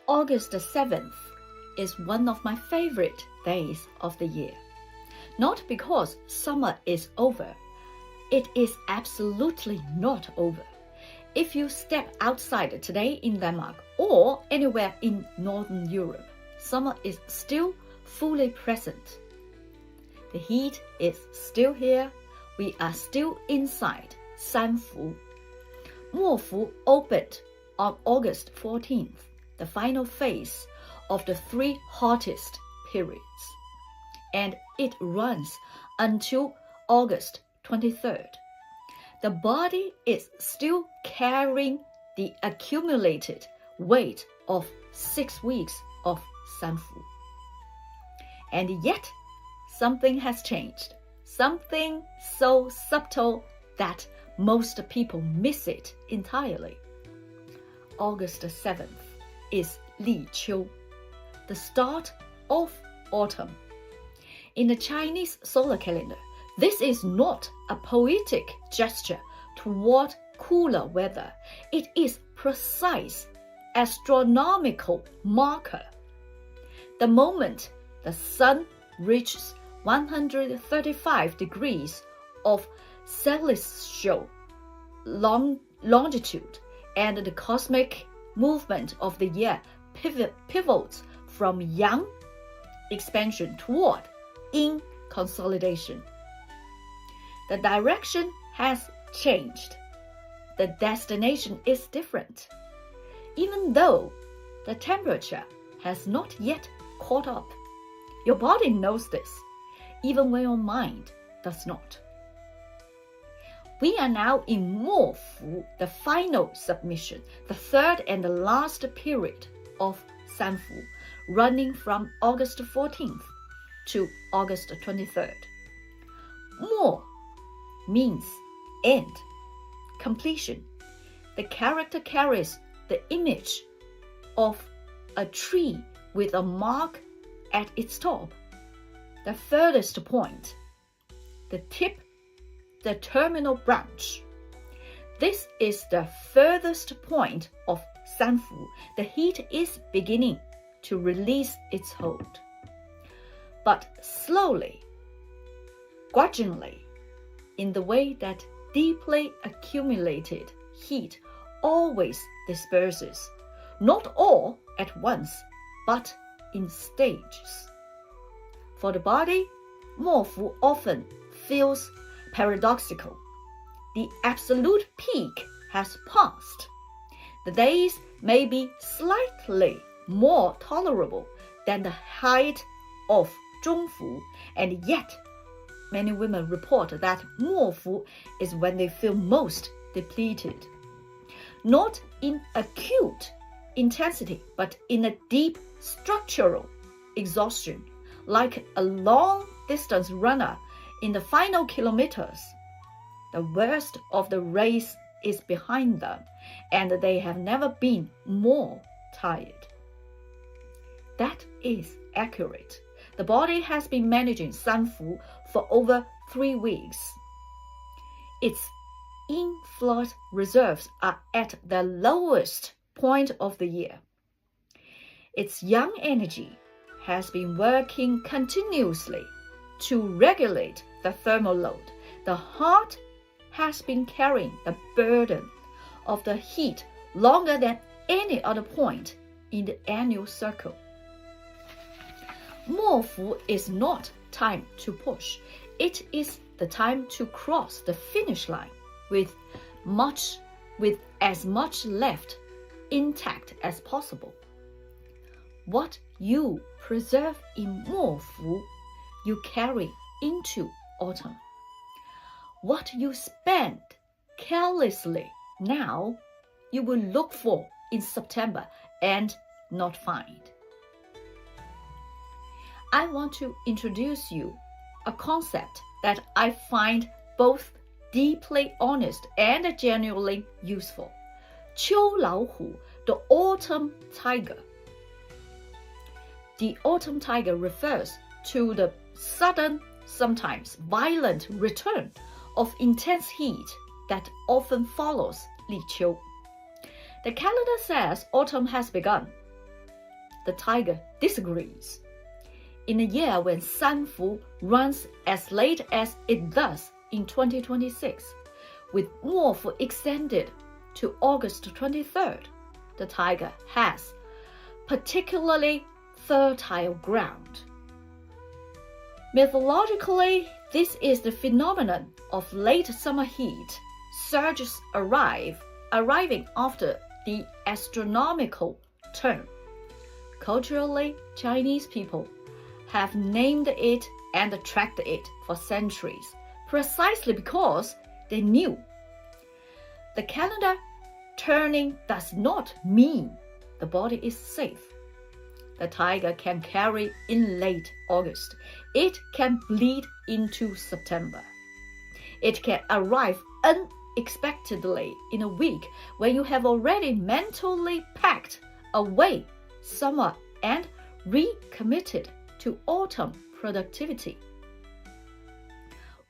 August 7th is one of my favorite days of the year. Not because summer is over. It is absolutely not over. If you step outside today in Denmark or anywhere in Northern Europe, summer is still fully present. The heat is still here. We are still inside Sanfu. Mofu opened on August 14th, the final phase of the 3 hottest periods, and it runs until August 23rd. The body is still carrying the accumulated weight of 6 weeks of Sanfu. And yet, something has changed. Something so subtle that most people miss it entirely. August 7th is Li Qiu, the start of autumn. In the Chinese solar calendar, this is not a poetic gesture toward cooler weather. It is precise astronomical marker. The moment the sun reaches 135 degrees of celestial longitude and the cosmic movement of the year pivots from yang expansion toward yin consolidation. The direction has changed. The destination is different. Even though the temperature has not yet caught up, your body knows this, even when your mind does not. We are now in Mofu, the final submission, the third and the last period of Sanfu, running from August 14th to August 23rd. Mo means end, completion. The character carries the image of a tree with a mark at its top, the furthest point, the tip, the terminal branch. This is the furthest point of Sanfu. The heat is beginning to release its hold. But slowly, grudgingly, in the way that deeply accumulated heat always disperses, not all at once, but in stages. For the body, Mofu often feels paradoxical. The absolute peak has passed. The days may be slightly more tolerable than the height of Zhongfu, and yet many women report that Mofu is when they feel most depleted. Not in acute intensity, but in a deep structural exhaustion, like a long-distance runner in the final kilometers. The worst of the race is behind them, and they have never been more tired. That is accurate. The body has been managing Sanfu for over 3 weeks. Its inflow reserves are at the lowest point of the year. Its yang energy has been working continuously to regulate the thermal load. The heart has been carrying the burden of the heat longer than any other point in the annual circle. Mofu is not time to push. It is the time to cross the finish line with as much left intact as possible. What you preserve in Mofu, you carry into autumn. What you spend carelessly now, you will look for in September and not find. I want to introduce you a concept that I find both deeply honest and genuinely useful. 秋老虎, the autumn tiger. The autumn tiger refers to the sudden, sometimes violent return of intense heat that often follows Li Qiu. The calendar says autumn has begun. the tiger disagrees. In a year when Sanfu runs as late as it does in 2026, with Wolf extended to August 23rd, the tiger has particularly fertile ground. Mythologically, this is the phenomenon of late summer heat surges arriving after the astronomical term. Culturally, Chinese people have named it and tracked it for centuries, precisely because they knew. The calendar turning does not mean the body is safe. The tiger can carry in late August. It can bleed into September. It can arrive unexpectedly in a week when you have already mentally packed away summer and recommitted to autumn productivity.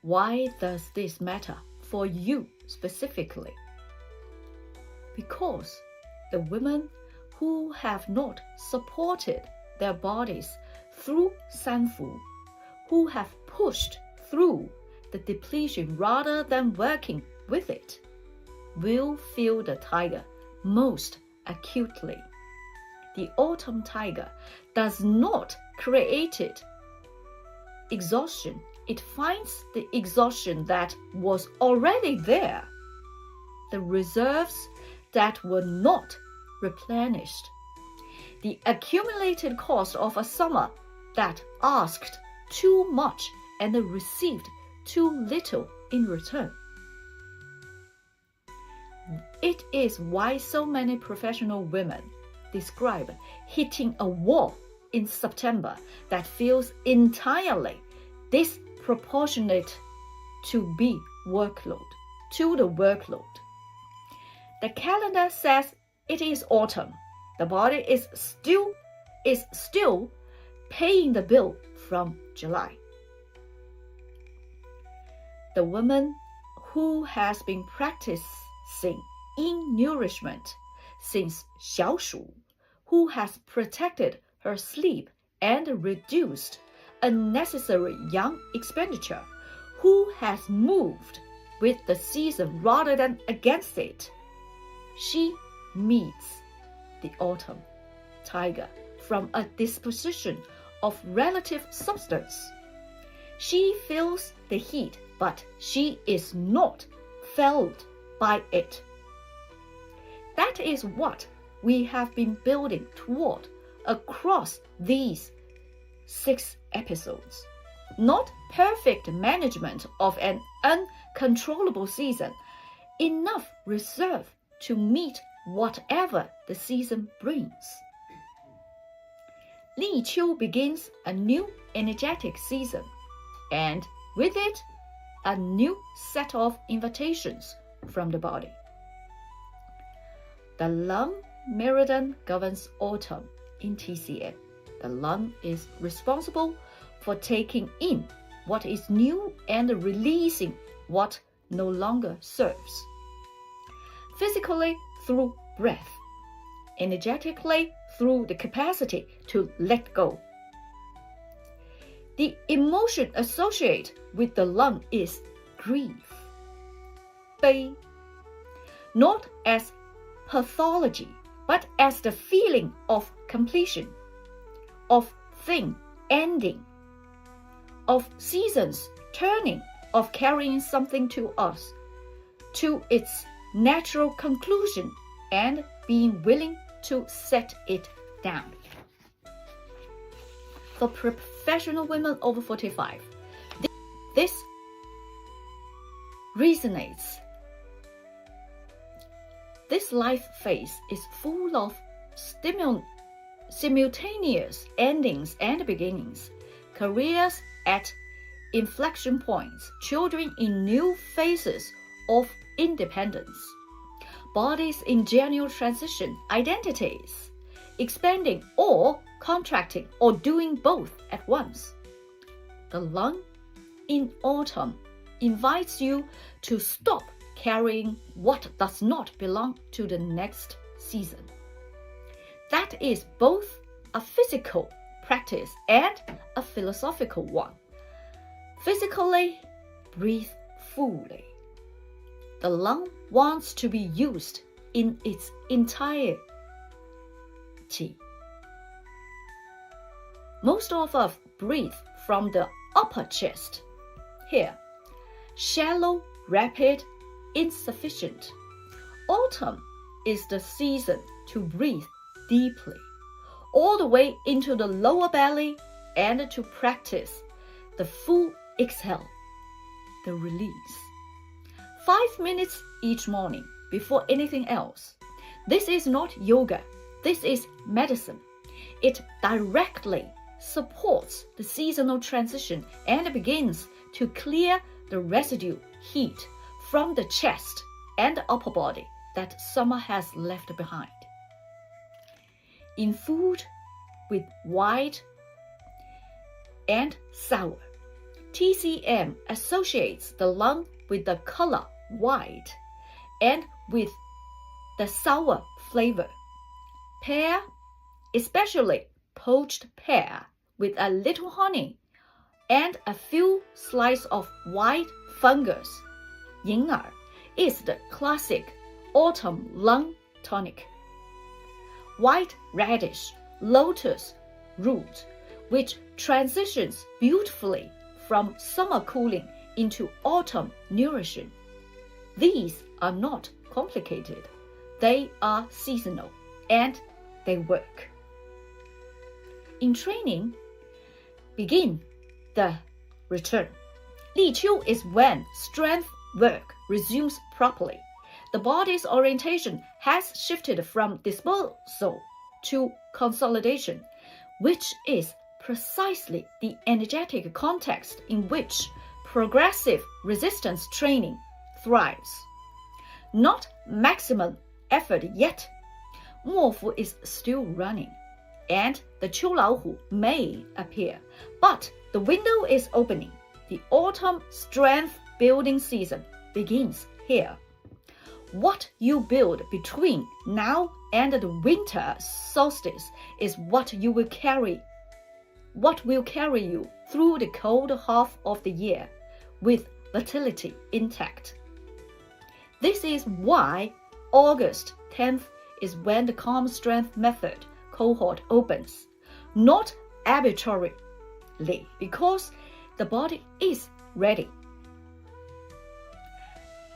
Why does this matter for you specifically? Because the women who have not supported their bodies through Sanfu, who have pushed through the depletion rather than working with it, will feel the tiger most acutely. The autumn tiger does not create exhaustion. It finds the exhaustion that was already there, the reserves that were not replenished, the accumulated cost of a summer that asked too much and received too little in return. It is why so many professional women describe hitting a wall in September that feels entirely disproportionate to the workload. The calendar says it is autumn. The body is still paying the bill from July. The woman who has been practicing in nourishment since Xiaoshu, who has protected her sleep and reduced unnecessary yang expenditure, who has moved with the season rather than against it, she meets the autumn tiger from a disposition of relative substance. She feels the heat, but she is not felled by it. That is what we have been building toward across these 6 episodes. Not perfect management of an uncontrollable season, enough reserve to meet whatever the season brings. Li Qiu begins a new energetic season, and with it, a new set of invitations from the body. The lung meridian governs autumn in TCM. The lung is responsible for taking in what is new and releasing what no longer serves. Physically, through breath. Energetically, through the capacity to let go. The emotion associated with the lung is grief, 悲, not as pathology, but as the feeling of completion, of thing ending, of seasons turning, of carrying something to us, to its natural conclusion, and being willing to set it down. For professional women over 45, this resonates. This life phase is full of simultaneous endings and beginnings, careers at inflection points, children in new phases of independence, bodies in genuine transition, identities expanding or contracting or doing both at once. The lung in autumn invites you to stop carrying what does not belong to the next season. That is both a physical practice and a philosophical one. Physically, breathe fully. The lung wants to be used in its entirety. Most of us breathe from the upper chest. Here, shallow, rapid, insufficient. Autumn is the season to breathe deeply, all the way into the lower belly, and to practice the full exhale, the release. 5 minutes each morning before anything else. This is not yoga. This is medicine. It directly supports the seasonal transition and begins to clear the residue heat from the chest and the upper body that summer has left behind. In food with white and sour, TCM associates the lung with the color white and with the sour flavor. Pear, especially poached pear with a little honey and a few slices of white fungus, 银耳, is the classic autumn lung tonic. White radish, lotus root, which transitions beautifully from summer cooling into autumn nourishing. These are not complicated. They are seasonal and they work. In training, begin the return. 立秋 is when strength work resumes properly. The body's orientation has shifted from disposal to consolidation, which is precisely the energetic context in which progressive resistance training thrives. Not maximum effort yet. 末伏 is still running, and the 秋老虎 may appear, but the window is opening. The autumn strength building season begins here. What you build between now and the winter solstice is what will carry you through the cold half of the year with vitality intact. This is why August 10th is when the calm strength method cohort opens, not arbitrarily, because the body is ready.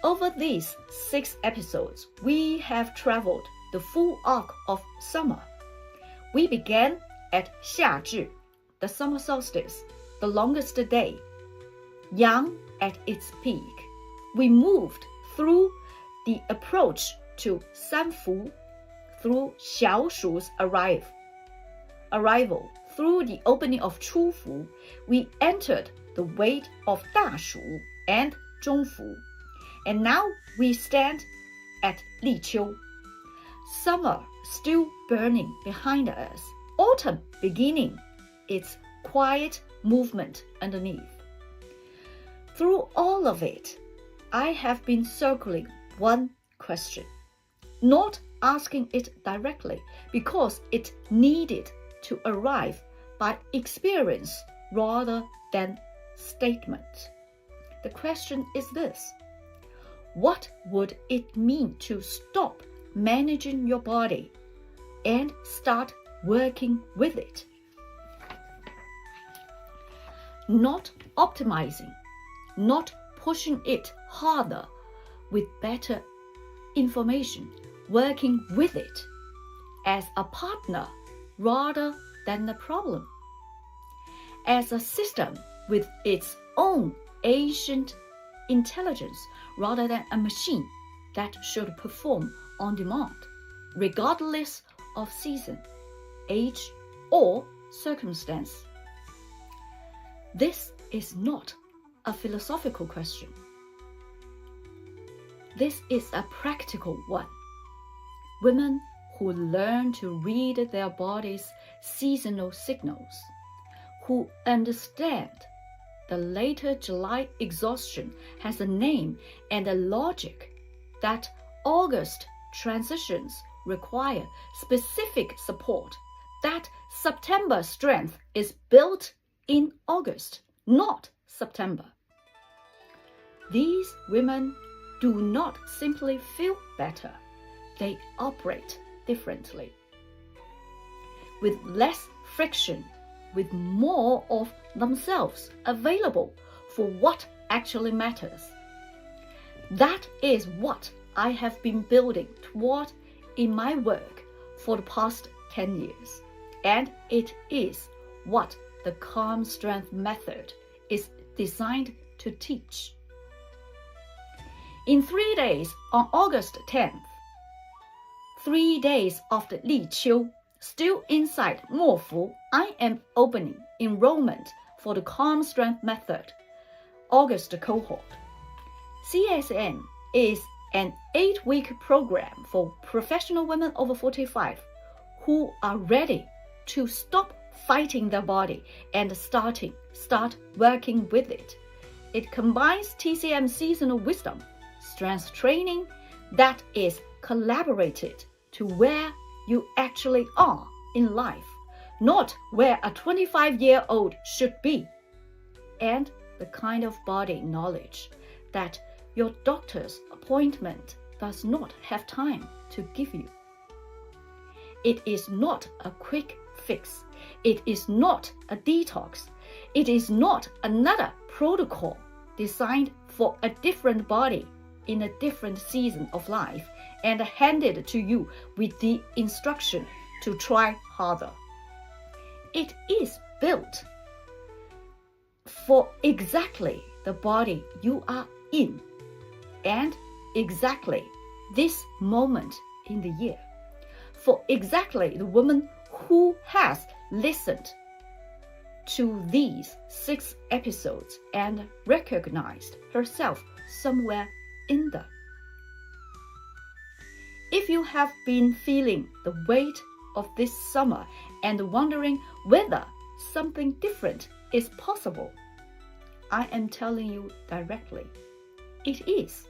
Over these 6 episodes, we have traveled the full arc of summer. We began at 夏至, the summer solstice, the longest day, Yang at its peak. We moved through the approach to Sanfu, through Xiaoshu's arrival, through the opening of Chufu, we entered the weight of Dashu and Zhongfu. And now we stand at Liqiu. Summer still burning behind us, autumn beginning its quiet movement underneath. Through all of it, I have been circling one question, not asking it directly because it needed to arrive by experience rather than statement. The question is this: what would it mean to stop managing your body and start working with it? Not optimizing, not pushing it harder with better information, working with it as a partner rather than a problem, as a system with its own ancient intelligence rather than a machine that should perform on demand, regardless of season, age, or circumstance. This is not a philosophical question. This is a practical one. Women who learn to read their body's seasonal signals, who understand the later July exhaustion has a name and a logic, that August transitions require specific support, that September strength is built in August, not September. These women do not simply feel better, they operate differently. With less friction, with more of themselves available for what actually matters. That is what I have been building toward in my work for the past 10 years. And it is what the Calm Strength method is designed to teach. In 3 days, on August 10th, 3 days after Li Qiu, still inside Mo Fu, I am opening enrollment for the Calm Strength method, August cohort. CSM is an 8-week program for professional women over 45 who are ready to stop fighting their body and start working with it. It combines TCM seasonal wisdom, strength training that is collaborated to where you actually are in life, not where a 25-year-old should be, and the kind of body knowledge that your doctor's appointment does not have time to give you. It is not a quick fix. It is not a detox. It is not another protocol designed for a different body in a different season of life and handed to you with the instruction to try harder. It is built for exactly the body you are in and exactly this moment in the year, for exactly the woman who has listened to these 6 episodes and recognized herself somewhere in them. If you have been feeling the weight of this summer and wondering whether something different is possible, I am telling you directly, it is.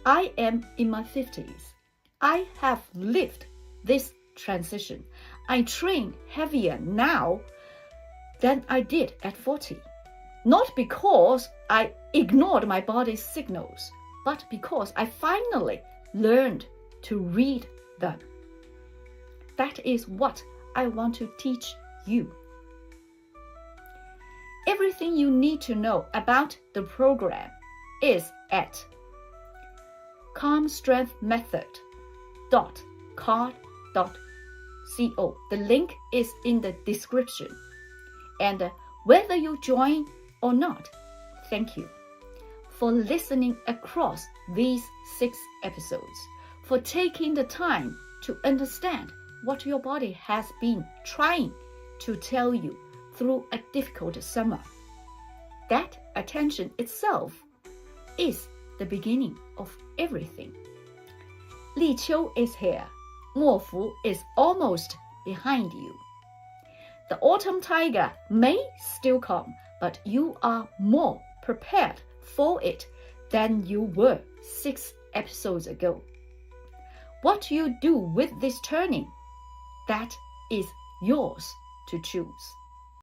I am in my 50s. I have lived this transition. I train heavier now than I did at 40. Not because I ignored my body's signals, but because I finally learned to read them. That is what I want to teach you. Everything you need to know about the program is at calmstrengthmethod.card.co. The link is in the description. And whether you join or not, thank you for listening across these 6 episodes, for taking the time to understand what your body has been trying to tell you through a difficult summer. That attention itself is the beginning of everything. Li Qiu is here. Mo Fu is almost behind you. The autumn tiger may still come, but you are more prepared for it than you were 6 episodes ago. What you do with this turning, that is yours to choose.